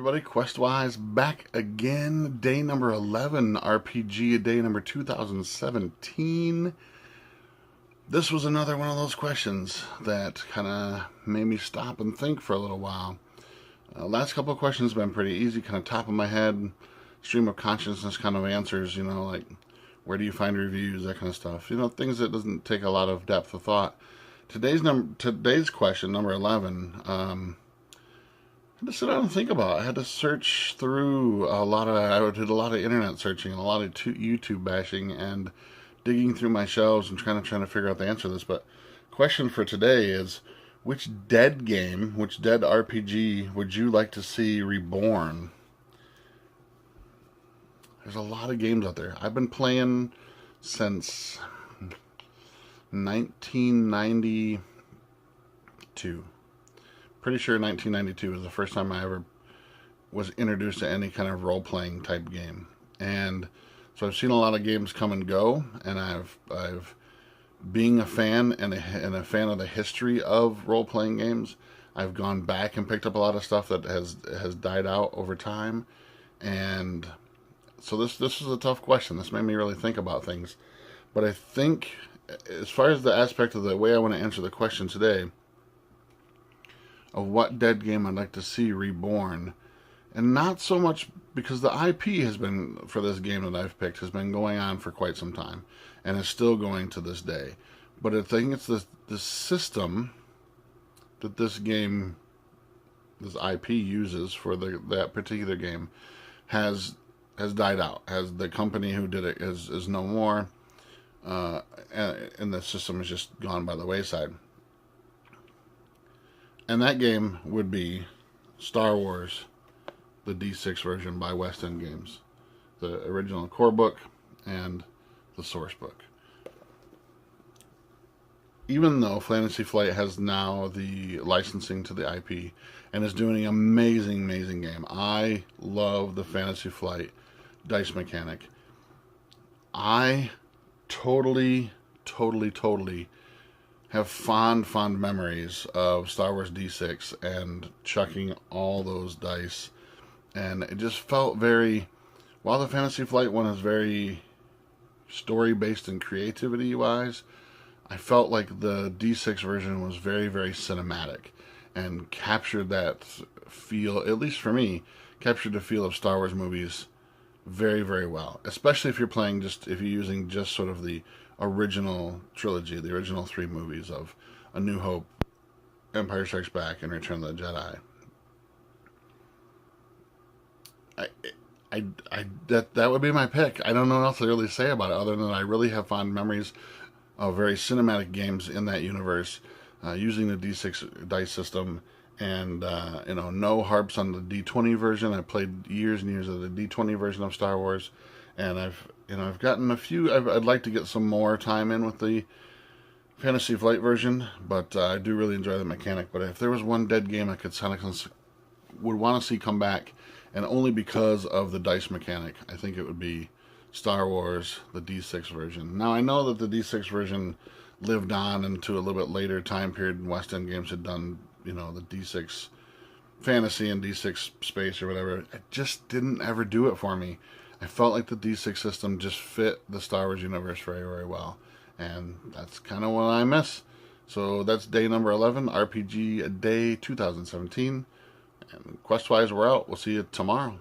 everybody, Questwise back again. Day number 11, RPG day number 2017. This was another one of those questions that kind of made me stop and think for a little while. Last couple of questions have been pretty easy, kind of top of my head, stream of consciousness kind of answers, like where do you find reviews, that kind of stuff. Things that doesn't take a lot of depth of thought. Today's question, number 11, I had to sit down and think about it. I had to search through I did a lot of internet searching and a lot of YouTube bashing and digging through my shelves and trying to figure out the answer to this. But question for today is, which dead RPG would you like to see reborn? There's a lot of games out there. I've been playing since 1992. Pretty sure 1992 was the first time I ever was introduced to any kind of role-playing type game. And so I've seen a lot of games come and go, and I've being a fan and a fan of the history of role-playing games, I've gone back and picked up a lot of stuff that has died out over time. And so this is a tough question. This made me really think about things. But I think, as far as the aspect of the way I want to answer the question today, of what dead game I'd like to see reborn, and not so much because the IP has been, for this game that I've picked, has been going on for quite some time, and is still going to this day. But I think it's the system that this IP uses for that particular game has died out. Has the company who did it is no more, and the system has just gone by the wayside. And that game would be Star Wars, the D6 version by West End Games. The original core book and the source book. Even though Fantasy Flight has now the licensing to the IP and is doing an amazing game. I love the Fantasy Flight dice mechanic. I totally have fond memories of Star Wars D6 and chucking all those dice, and it just felt very, while the Fantasy Flight one is very story based and creativity wise, I felt like the D6 version was very cinematic and captured that feel, at least for me, captured the feel of Star Wars movies very well, especially if you're using just sort of the original trilogy, the original 3 movies of A New Hope, Empire Strikes Back, and Return of the Jedi. That would be my pick. I don't know what else to really say about it other than I really have fond memories of very cinematic games in that universe, using the D6 dice system, and no harps on the D20 version. I played years and years of the D20 version of Star Wars, and I've gotten a few. I'd like to get some more time in with the Fantasy Flight version, but I do really enjoy the mechanic. But if there was one dead game I would want to see come back, and only because of the dice mechanic, I think it would be Star Wars, the D6 version. Now, I know that the D6 version lived on into a little bit later time period, and West End Games had done, the D6 Fantasy and D6 Space or whatever. It just didn't ever do it for me. I felt like the D6 system just fit the Star Wars universe very well. And that's kind of what I miss. So that's day number 11, RPG day 2017. And Questwise, we're out. We'll see you tomorrow.